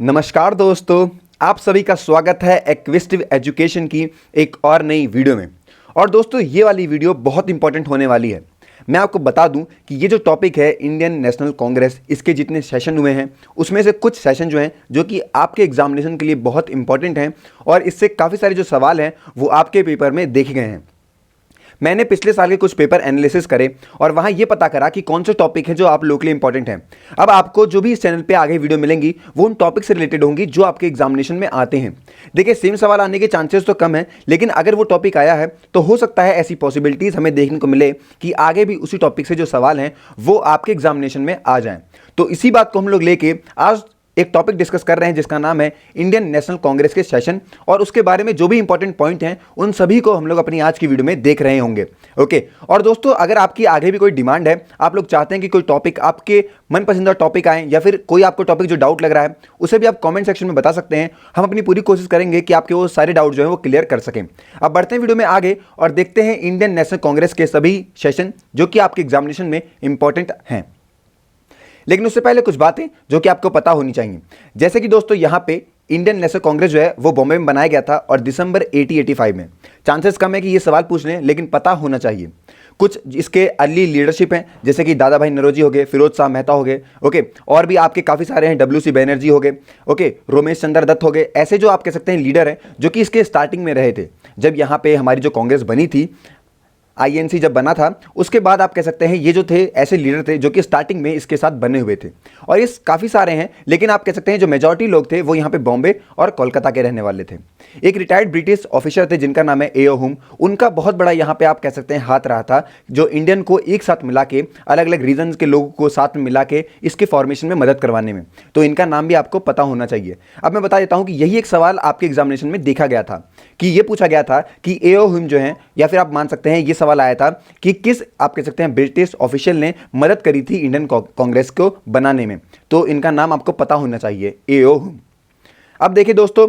नमस्कार दोस्तों, आप सभी का स्वागत है एक्विस्टिव एजुकेशन की एक और नई वीडियो में। और दोस्तों, ये वाली वीडियो बहुत इंपॉर्टेंट होने वाली है। मैं आपको बता दूं कि ये जो टॉपिक है इंडियन नेशनल कांग्रेस, इसके जितने सेशन हुए हैं उसमें से कुछ सेशन जो हैं जो कि आपके एग्जामिनेशन के लिए बहुत इंपॉर्टेंट हैं और इससे काफ़ी सारे जो सवाल हैं वो आपके पेपर में देखे गए हैं। मैंने पिछले साल के कुछ पेपर एनालिसिस करे और वहाँ ये पता करा कि कौन से टॉपिक हैं जो आप लोग के लिए इंपॉर्टेंट हैं। अब आपको जो भी इस चैनल पे आगे वीडियो मिलेंगी वो उन टॉपिक से रिलेटेड होंगी जो आपके एग्जामिनेशन में आते हैं। देखिए, सेम सवाल आने के चांसेस तो कम है, लेकिन अगर वो टॉपिक आया है तो हो सकता है ऐसी पॉसिबिलिटीज़ हमें देखने को मिले कि आगे भी उसी टॉपिक से जो सवाल हैं वो आपके एग्जामिनेशन में आ जाएँ। तो इसी बात को हम लोग लेके आज एक टॉपिक डिस्कस कर रहे हैं जिसका नाम है इंडियन नेशनल कांग्रेस के सेशन, और उसके बारे में जो भी इंपॉर्टेंट पॉइंट हैं उन सभी को हम लोग अपनी आज की वीडियो में देख रहे होंगे। ओके, और दोस्तों, अगर आपकी आगे भी कोई डिमांड है, आप लोग चाहते हैं कि कोई टॉपिक आपके मन पसंदीदा टॉपिक आए या फिर कोई आपको टॉपिक जो डाउट लग रहा है उसे भी आप कॉमेंट सेक्शन में बता सकते हैं। हम अपनी पूरी कोशिश करेंगे कि आपके वो सारे डाउट जो है वो क्लियर कर सकें। अब बढ़ते हैं वीडियो में आगे और देखते हैं इंडियन नेशनल कांग्रेस के सभी सेशन जो कि आपके एग्जामिनेशन में इंपॉर्टेंट हैं। लेकिन उससे पहले कुछ बातें जो कि आपको पता होनी चाहिए। जैसे कि दोस्तों, यहाँ पे इंडियन नेशनल कांग्रेस जो है वो बॉम्बे में बनाया गया था और दिसंबर 1885 में। चांसेस कम है कि ये सवाल पूछ लें, लेकिन पता होना चाहिए। कुछ इसके अर्ली लीडरशिप हैं जैसे कि दादा भाई नौरोजी हो गए, फिरोज शाह मेहता हो गए, ओके, और भी आपके काफ़ी सारे हैं, WC बैनर्जी हो गए, ओके, रोमेश चंद्र दत्त हो गए। ऐसे जो आप कह सकते हैं लीडर हैं जो कि इसके स्टार्टिंग में रहे थे। जब यहाँ पे हमारी जो कांग्रेस बनी थी, INC जब बना था, उसके बाद आप कह सकते हैं ये जो थे ऐसे लीडर थे जो कि स्टार्टिंग में इसके साथ बने हुए थे। और ये काफ़ी सारे हैं, लेकिन आप कह सकते हैं जो मेजॉरिटी लोग थे वो यहाँ पे बॉम्बे और कोलकाता के रहने वाले थे। एक रिटायर्ड ब्रिटिश ऑफिसर थे जिनका नाम है A.O. हुम। उनका बहुत बड़ा यहाँ पे आप कह सकते हैं हाथ रहा था, जो इंडियन को एक साथ मिला के, अलग अलग रीजन्स के लोगों को साथ में मिला के इसके फॉर्मेशन में मदद करवाने में। तो इनका नाम भी आपको पता होना चाहिए। अब मैं बता देता हूँ कि यही एक सवाल आपके एग्जामिनेशन में देखा गया था कि ये पूछा गया था कि A.O. हुम जो है, या फिर आप मान सकते हैं ये सवाल आया था कि किस आप कह सकते हैं ब्रिटिश ऑफिशियल ने मदद करी थी इंडियन कांग्रेस को बनाने में। तो इनका नाम आपको पता होना चाहिए, A.O. हुम। अब देखिए दोस्तों,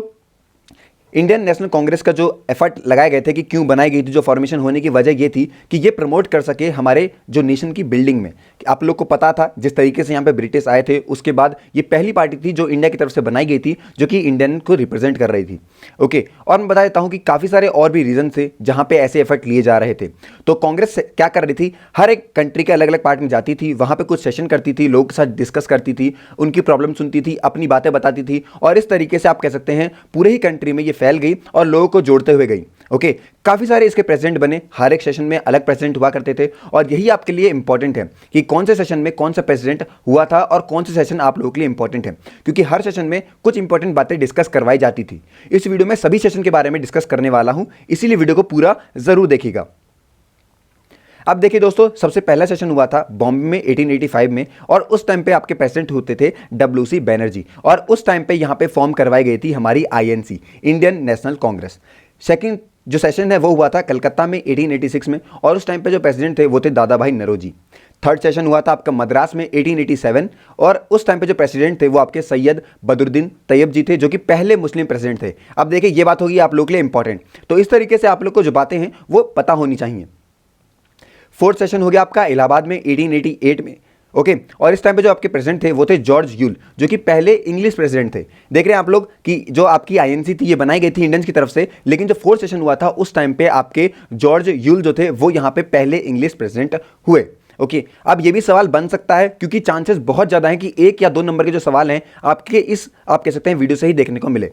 इंडियन नेशनल कांग्रेस का जो एफर्ट लगाए गए थे कि क्यों बनाई गई थी, जो फॉर्मेशन होने की वजह ये थी कि ये प्रमोट कर सके हमारे जो नेशन की बिल्डिंग में। आप लोग को पता था जिस तरीके से यहाँ पे ब्रिटिश आए थे, उसके बाद ये पहली पार्टी थी जो इंडिया की तरफ से बनाई गई थी जो कि इंडियन को रिप्रेजेंट कर रही थी। ओके, और मैं बता देता हूँ कि काफ़ी सारे और भी रीजन थे जहाँ पे ऐसे एफर्ट लिए जा रहे थे। तो कांग्रेस क्या कर रही थी, हर एक कंट्री के अलग अलग पार्ट में जाती थी, वहाँ पर कुछ सेशन करती थी, लोगों के साथ डिस्कस करती थी, उनकी प्रॉब्लम सुनती थी, अपनी बातें बताती थी, और इस तरीके से आप कह सकते हैं पूरे ही कंट्री में ये फैल गई और लोगों को जोड़ते हुए गई। ओके, काफ़ी सारे इसके प्रेसिडेंट बने, हर एक सेशन में अलग प्रेसिडेंट हुआ करते थे, और यही आपके लिए इंपॉर्टेंट है कि कौन से सेशन में कौन सा प्रेसिडेंट हुआ था और कौन से सेशन आप लोगों के लिए इंपॉर्टेंट है, क्योंकि हर सेशन में कुछ इंपॉर्टेंट बातें डिस्कस करवाई जाती थी। इस वीडियो में सभी सेशन के बारे में डिस्कस करने वाला हूं, इसीलिए वीडियो को पूरा जरूर देखिएगा। अब देखिए दोस्तों, सबसे पहला सेशन हुआ था बॉम्बे में 1885 में, और उस टाइम पे आपके प्रेसिडेंट होते थे WC बैनर्जी, और उस टाइम पे यहाँ पे फॉर्म करवाई गई थी हमारी INC, Indian national Congress. Second जो सेशन है वो हुआ था कलकत्ता में 1886 में, और उस टाइम पे जो प्रेसिडेंट थे वो थे दादा भाई नौरोजी। थर्ड सेशन हुआ था आपका मद्रास में 1887, और उस टाइम पे जो प्रेसिडेंट थे वो आपके सैयद बदरुद्दीन तैयब जी थे, जो कि पहले मुस्लिम प्रेसिडेंट थे। अब देखिए, ये बात होगी आप लोग के लिए इंपॉर्टेंट, तो इस तरीके से आप लोग को जो बातें हैं वो पता होनी चाहिए। फोर्थ सेशन हो गया आपका इलाहाबाद में 1888 में, ओके, और इस टाइम पे जो आपके प्रेसिडेंट थे वो थे जॉर्ज यूल, जो कि पहले इंग्लिश प्रेसिडेंट थे। देख रहे हैं आप लोग कि जो आपकी INC थी ये बनाई गई थी इंडियंस की तरफ से, लेकिन जो फोर्थ सेशन हुआ था उस टाइम पे आपके जॉर्ज यूल जो थे वो यहाँ पे पहले इंग्लिश प्रेसिडेंट हुए। ओके, अब ये भी सवाल बन सकता है क्योंकि चांसेस बहुत ज़्यादा हैं कि 1 या 2 नंबर के जो सवाल हैं आपके इस आप कह सकते हैं वीडियो से ही देखने को मिले।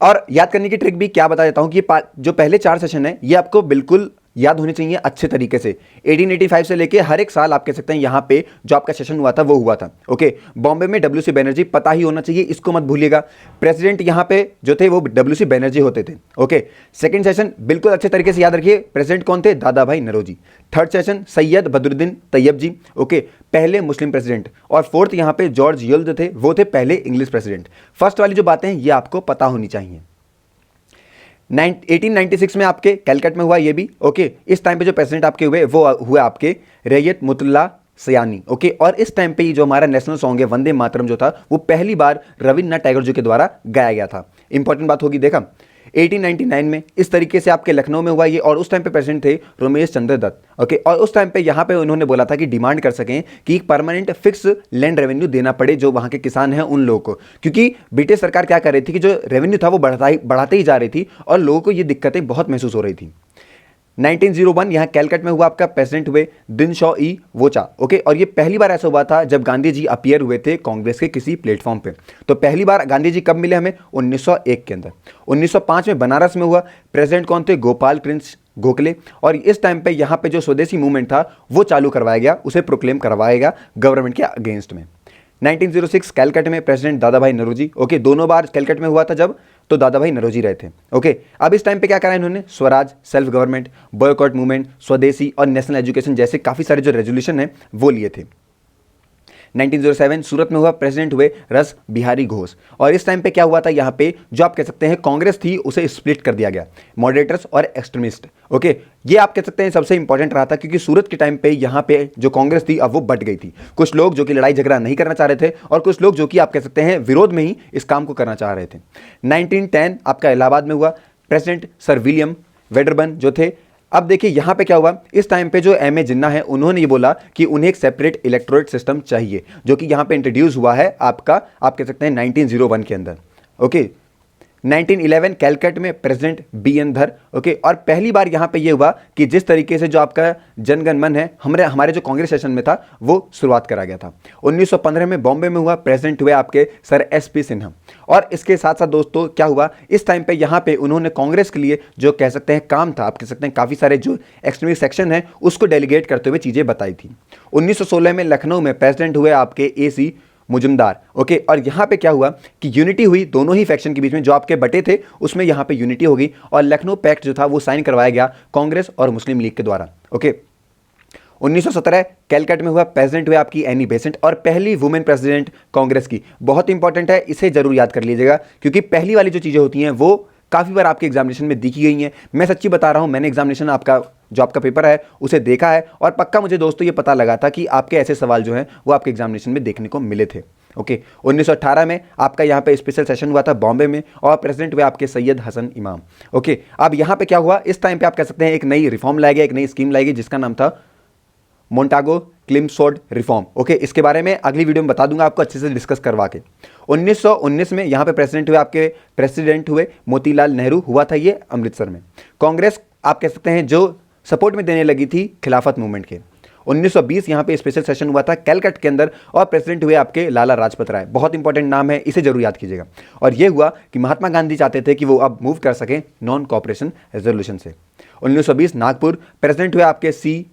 और याद करने की ट्रिक भी क्या बता देता हूं कि जो पहले 4 सेशन है ये आपको बिल्कुल याद होने चाहिए अच्छे तरीके से। 1885 से लेके हर एक साल आप कह सकते हैं यहाँ पे जो आपका सेशन हुआ था वो हुआ था। ओके, बॉम्बे में WC बैनर्जी पता ही होना चाहिए, इसको मत भूलिएगा। प्रेसिडेंट यहाँ पे जो थे वो WC बैनर्जी होते थे। ओके, सेकंड सेशन बिल्कुल अच्छे तरीके से याद रखिए, प्रेसिडेंट कौन थे, दादा भाई नौरोजी। थर्ड सेशन सैयद बदरुद्दीन तैयब जी, ओके, पहले मुस्लिम प्रेसिडेंट। और फोर्थ यहाँ पे जॉर्ज यूल जो थे वो थे पहले इंग्लिश प्रेसिडेंट। फर्स्ट वाली जो बातें हैं ये आपको पता होनी चाहिए। 1896 में आपके कैलकट में हुआ ये भी, ओके, इस टाइम पे जो प्रेसिडेंट आपके हुए वो हुए आपके रैयत-मुतल्ला सयानी, ओके, और इस टाइम पे जो हमारा नेशनल सॉन्ग है वंदे मातरम जो था वो पहली बार रविन्द्रनाथ टैगोर जी के द्वारा गाया गया था। इंपॉर्टेंट बात होगी, देखा 1899 में इस तरीके से आपके लखनऊ में हुआ ये, और उस टाइम पे प्रेसिडेंट थे रमेश चंद्र दत्त। ओके, और उस टाइम पे यहाँ पे उन्होंने बोला था कि डिमांड कर सकें कि परमानेंट फिक्स लैंड रेवेन्यू देना पड़े जो वहाँ के किसान हैं उन लोगों को, क्योंकि ब्रिटिश सरकार क्या कर रही थी कि जो रेवेन्यू था वो बढ़ाते ही जा रही थी और लोगों को ये दिक्कतें बहुत महसूस हो रही थी। 1901 यहाँ कैलकट में हुआ, आपका प्रेसिडेंट हुए दिनशॉ ई वोचा। ओके, और ये पहली बार ऐसा हुआ था जब गांधी जी अपीयर हुए थे कांग्रेस के किसी प्लेटफॉर्म पे। तो पहली बार गांधी जी कब मिले हमें? 1901 के अंदर। 1905 में बनारस में हुआ, प्रेसिडेंट कौन थे? गोपाल कृष्ण गोखले। और इस टाइम पे यहाँ पे जो स्वदेशी मूवमेंट था वो चालू करवाया गया, उसे प्रोक्लेम करवाया गया गवर्नमेंट के अगेंस्ट में। 1906 कैलकट में प्रेसिडेंट दादा भाई नौरोजी। ओके, दोनों बार कैलकट में हुआ था जब, तो दादा भाई नौरोजी रहे थे। ओके, अब इस टाइम पे क्या करा इन्होंने? Swaraj, self government, boycott movement, स्वदेशी और नेशनल एजुकेशन जैसे काफ़ी सारे जो रेजोल्यूशन है वो लिए थे। 1907 सूरत में हुआ, प्रेसिडेंट हुए रस बिहारी घोष। और इस टाइम पे क्या हुआ था? यहाँ पे जो आप कह सकते हैं कांग्रेस थी उसे स्प्लिट कर दिया गया, मॉडरेटर्स और एक्सट्रीमिस्ट। ओके, ये आप कह सकते हैं सबसे इंपॉर्टेंट रहा था, क्योंकि सूरत के टाइम पे यहाँ पे जो कांग्रेस थी अब वो बट गई थी। कुछ लोग जो कि लड़ाई झगड़ा नहीं करना चाह रहे थे और कुछ लोग जो कि आप कह सकते हैं विरोध में ही इस काम को करना चाह रहे थे। 1910 आपका इलाहाबाद में हुआ, प्रेसिडेंट सर विलियम वेडरबर्न जो थे। अब देखिए यहाँ पे क्या हुआ, इस टाइम पे जो एम ए जिन्ना है उन्होंने ये बोला कि उन्हें एक सेपरेट इलेक्टोरेट सिस्टम चाहिए, जो कि यहाँ पे इंट्रोड्यूस हुआ है आपका, आप कह सकते हैं 1901 के अंदर। ओके, 1911 कैलकट में प्रेसिडेंट बी एन धर। ओके, और पहली बार यहाँ पे ये हुआ कि जिस तरीके से जो आपका जनगण मन है हमारे जो कांग्रेस सेशन में था वो शुरुआत करा गया था। 1915 में बॉम्बे में हुआ, प्रेसिडेंट हुए आपके सर एस पी सिन्हा। और इसके साथ साथ दोस्तों क्या हुआ, इस टाइम पे यहाँ पे उन्होंने कांग्रेस के लिए जो कह सकते हैं काम था, आप कह सकते हैं काफ़ी सारे जो एक्सट्रीमिस्ट सेक्शन है उसको डेलीगेट करते हुए चीज़ें बताई थी। 1916 में लखनऊ में प्रेसिडेंट हुए आपके ए सी मुजुमदार। ओके, और यहाँ पे क्या हुआ कि यूनिटी हुई दोनों ही फैक्शन के बीच में, जो आपके बटे थे उसमें यहाँ पे यूनिटी होगी और लखनऊ पैक्ट जो था वो साइन करवाया गया कांग्रेस और मुस्लिम लीग के द्वारा। ओके, 1917 कैलकट में हुआ, प्रेसिडेंट हुए आपकी एनी बेसेंट, और पहली वुमेन प्रेसिडेंट कांग्रेस की। बहुत इंपॉर्टेंट है, इसे जरूर याद कर लीजिएगा, क्योंकि पहली वाली जो चीज़ें होती हैं वो काफ़ी बार आपके एग्जामिनेशन में दिखी गई हैं। मैं सच्ची बता रहा हूँ, मैंने एग्जामिनेशन जो आपका पेपर है उसे देखा है और पक्का मुझे दोस्तों ये पता लगा था कि आपके ऐसे सवाल जो हैं वो आपके एग्जामिनेशन में देखने को मिले थे। ओके, 1918 में आपका यहाँ पे स्पेशल सेशन हुआ था बॉम्बे में और प्रेसिडेंट हुए आपके सैयद हसन इमाम। ओके, अब यहाँ पे क्या हुआ, इस टाइम पे आप कह सकते हैं एक नई रिफॉर्म लाई गई, एक नई स्कीम लाई गई जिसका नाम था मोंटागो क्लिमसोर्ड रिफॉर्म। ओके, इसके बारे में अगली वीडियो में बता दूंगा आपको अच्छे से डिस्कस करवा के। 1919 में यहाँ पे प्रेसिडेंट हुए मोतीलाल नेहरू, हुआ था ये अमृतसर में। कांग्रेस आप कह सकते हैं जो सपोर्ट में देने लगी थी खिलाफत मूवमेंट के। 1920 यहाँ पे स्पेशल सेशन हुआ था कैलकट के अंदर और प्रेसिडेंट हुए आपके लाला लाजपत राय। बहुत इंपॉर्टेंट नाम है, इसे जरूर याद कीजिएगा। और ये हुआ कि महात्मा गांधी चाहते थे कि वो अब मूव कर सकें नॉन कॉपरेशन रेजोल्यूशन से। 1920 नागपुर, प्रेसिडेंट हुए आपके सी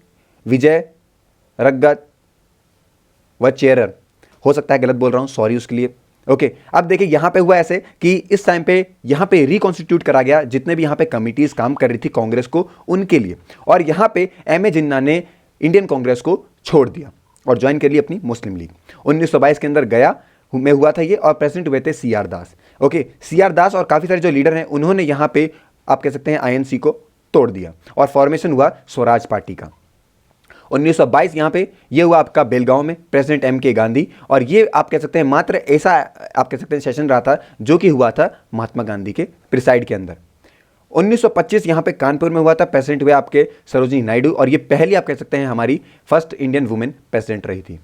विजय रगत व चेयरर। हो सकता है गलत बोल रहा हूँ, सॉरी उसके लिए। ओके, अब देखिए यहाँ पे हुआ ऐसे कि इस टाइम पे यहाँ पे रिकॉन्स्टिट्यूट करा गया जितने भी यहाँ पे कमिटीज काम कर रही थी कांग्रेस को उनके लिए, और यहाँ पे एम ए जिन्ना ने इंडियन कांग्रेस को छोड़ दिया और ज्वाइन कर ली अपनी मुस्लिम लीग। 1922 के अंदर गया में हुआ था ये और प्रेसिडेंट हुए थे सी आर दास। ओके, सी आर दास और काफ़ी सारे जो लीडर हैं उन्होंने यहाँ पे आप कह सकते हैं आईएनसी को तोड़ दिया और फॉर्मेशन हुआ स्वराज पार्टी का। 1922 यहाँ पे ये हुआ आपका बेलगांव में, प्रेसिडेंट एम के गांधी, और ये आप कह सकते हैं मात्र ऐसा आप कह सकते हैं सेशन रहा था जो कि हुआ था महात्मा गांधी के प्रिसाइड के अंदर। 1925 यहाँ पे कानपुर में हुआ था, प्रेसिडेंट हुए आपके सरोजिनी नायडू, और ये पहली आप कह सकते हैं हमारी फर्स्ट इंडियन वुमेन प्रेसिडेंट रही थी।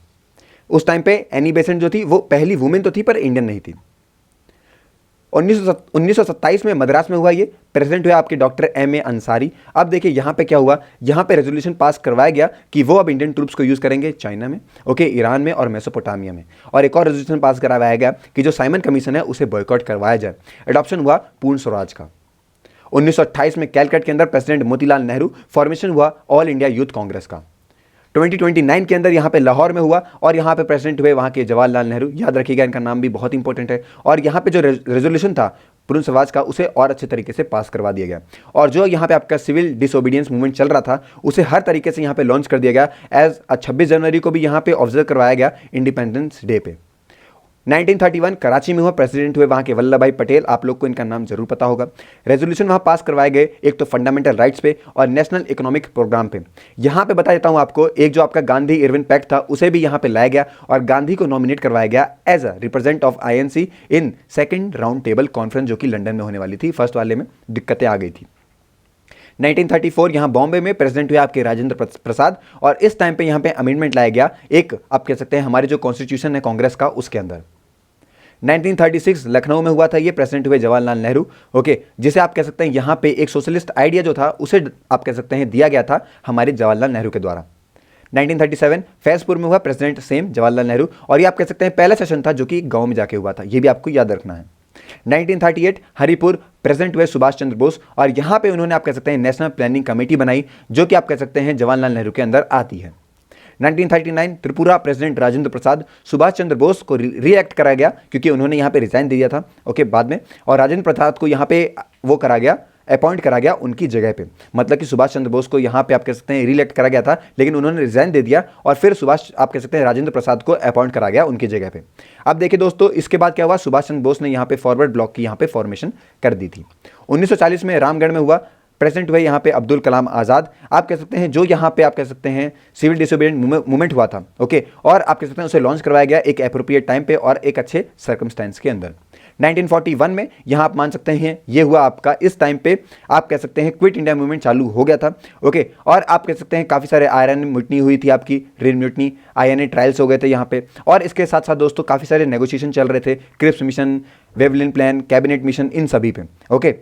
उस टाइम पे एनी बेसेंट जो थी वो पहली वुमेन तो थी पर इंडियन नहीं थी। 1927 में मद्रास में हुआ ये, प्रेसिडेंट हुए आपके डॉक्टर एम ए अंसारी। अब देखिए यहाँ पे क्या हुआ, यहाँ पे रेजोल्यूशन पास करवाया गया कि वो अब इंडियन ट्रूप्स को यूज़ करेंगे चाइना में, ओके, ईरान में और मेसोपोटामिया में। और एक और रेजोल्यूशन पास करवाया गया कि जो साइमन कमीशन है उसे बॉयकॉट करवाया जाए। एडॉप्शन हुआ पूर्ण स्वराज का। 1928 में कैलकट के अंदर प्रेसिडेंट मोतीलाल नेहरू, फॉर्मेशन हुआ ऑल इंडिया यूथ कांग्रेस का। 2029 के अंदर यहाँ पे लाहौर में हुआ और यहाँ पे प्रेसिडेंट हुए वहाँ के जवाहरलाल नेहरू। याद रखिएगा, इनका नाम भी बहुत इंपॉर्टेंट है। और यहाँ पे जो रेजोल्यूशन था पूर्ण स्वराज का उसे और अच्छे तरीके से पास करवा दिया गया, और जो यहाँ पे आपका सिविल डिसोबीडियंस मूवमेंट चल रहा था उसे हर तरीके से यहाँ पे लॉन्च कर दिया गया। एज 26 जनवरी को भी यहाँ पे ऑब्जर्व करवाया गया इंडिपेंडेंस डे पे। 1931 कराची में हुआ, प्रेसिडेंट हुए वहाँ के वल्लभ भाई पटेल, आप लोग को इनका नाम जरूर पता होगा। रेजोल्यूशन वहाँ पास करवाए गए, एक तो फंडामेंटल राइट्स पे और नेशनल इकोनॉमिक प्रोग्राम पे। यहाँ पे बता देता हूँ आपको, एक जो आपका गांधी इरविन पैक्ट था उसे भी यहाँ पे लाया गया और गांधी को नॉमिनेट करवाया गया as a representative of INC in second round table conference, जो कि लंदन में होने वाली थी। फर्स्ट वाले में दिक्कतें आ गई थी। 1934 यहाँ बॉम्बे में प्रेसिडेंट हुए आपके राजेंद्र प्रसाद, और इस टाइम पे यहाँ पे अमेंडमेंट लाया गया, एक आप कह सकते हैं हमारे जो कॉन्स्टिट्यूशन है कांग्रेस का उसके अंदर। 1936 लखनऊ में हुआ था, ये प्रेसिडेंट हुए जवाहरलाल नेहरू, ओके, जिसे आप कह सकते हैं यहाँ पे एक सोशलिस्ट आइडिया जो था उसे आप कह सकते हैं दिया गया था हमारे जवाहरलाल नेहरू के द्वारा। 1937 फैजपुर में हुआ, प्रेसिडेंट सेम जवाहरलाल नेहरू, और ये आप कह सकते हैं पहला सेशन था जो कि गांव में जाके हुआ था, ये भी आपको याद रखना है। 1938 हरिपुर, प्रेसिडेंट हुए सुभाष चंद्र बोस, और यहाँ पे उन्होंने आप कह सकते हैं नेशनल प्लानिंग कमेटी बनाई जो कि आप कह सकते हैं जवाहरलाल नेहरू के अंदर आती है। 1939 त्रिपुरा, प्रेसिडेंट राजेंद्र प्रसाद, सुभाष चंद्र बोस को रीएक्ट कराया गया क्योंकि उन्होंने यहाँ पे रिजाइन दे दिया था, ओके, बाद में, और राजेंद्र प्रसाद को यहाँ पे वो करा गया, अपॉइंट करा गया उनकी जगह पे। मतलब कि सुभाष चंद्र बोस को यहाँ पे आप कह सकते हैं रीइलेक्ट करा गया था, लेकिन उन्होंने रिजाइन दे दिया और फिर सुभाष आप कह सकते हैं राजेंद्र प्रसाद को अपॉइंट करा गया उनकी जगह पे। अब देखिए दोस्तों, इसके बाद क्या हुआ, सुभाष चंद्र बोस ने यहाँ पे फॉरवर्ड ब्लॉक की यहाँ पे फॉर्मेशन कर दी थी। 1940 में रामगढ़ में हुआ, प्रेसिडेंट हुए यहाँ पे अब्दुल कलाम आज़ाद, आप कह सकते हैं जो यहाँ पे आप कह सकते हैं सिविल डिसोबीडियंट मूवमेंट हुआ था, ओके, और आप कह सकते हैं उसे लॉन्च करवाया गया एक एप्रोप्रिएट टाइम पे और एक अच्छे सर्कमस्टेंस के अंदर। 1941 में यहाँ आप मान सकते हैं ये हुआ आपका, इस टाइम पे आप कह सकते हैं क्विट इंडिया मूवमेंट चालू हो गया था, ओके, और आप कह सकते हैं काफ़ी सारे आयरन म्यूटनी हुई थी आपकी, रेन म्यूटनी, आईएनए ट्रायल्स हो गए थे यहाँ पे, और इसके साथ साथ दोस्तों काफ़ी सारे नेगोशिएशन चल रहे थे, Cripps mission, Wavell plan, cabinet mission, इन सभी पे, ओके।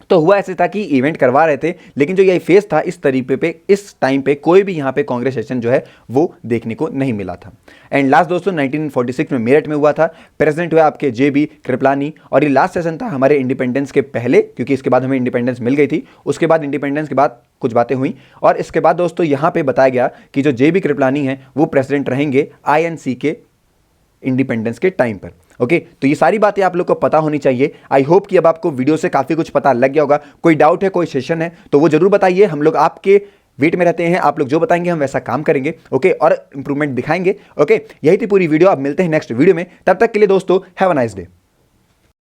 तो हुआ ऐसे था कि इवेंट करवा रहे थे, लेकिन जो ये फेज था इस तरीके पे, इस टाइम पे कोई भी यहाँ पे कांग्रेस सेशन जो है वो देखने को नहीं मिला था। एंड लास्ट दोस्तों 1946 में मेरठ में हुआ था, प्रेसिडेंट हुआ आपके जेबी कृपलानी, और ये लास्ट सेशन था हमारे इंडिपेंडेंस के पहले, क्योंकि इसके बाद हमें इंडिपेंडेंस मिल गई थी, उसके बाद इंडिपेंडेंस के बाद कुछ बातें हुई, और इसके बाद दोस्तों यहाँ पे बताया गया कि जो जेबी कृपलानी है वो प्रेसिडेंट रहेंगे आईएनसी के इंडिपेंडेंस के टाइम पर, ओके। तो ये सारी बातें आप लोग को पता होनी चाहिए। आई होप कि अब आपको वीडियो से काफ़ी कुछ पता लग गया होगा। कोई डाउट है, कोई सेशन है तो वो जरूर बताइए, हम लोग आपके वेट में रहते हैं, आप लोग जो बताएंगे हम वैसा काम करेंगे, ओके, और इंप्रूवमेंट दिखाएंगे, ओके। यही थी पूरी वीडियो, अब मिलते हैं नेक्स्ट वीडियो में, तब तक के लिए दोस्तों हैव अ नाइस डे।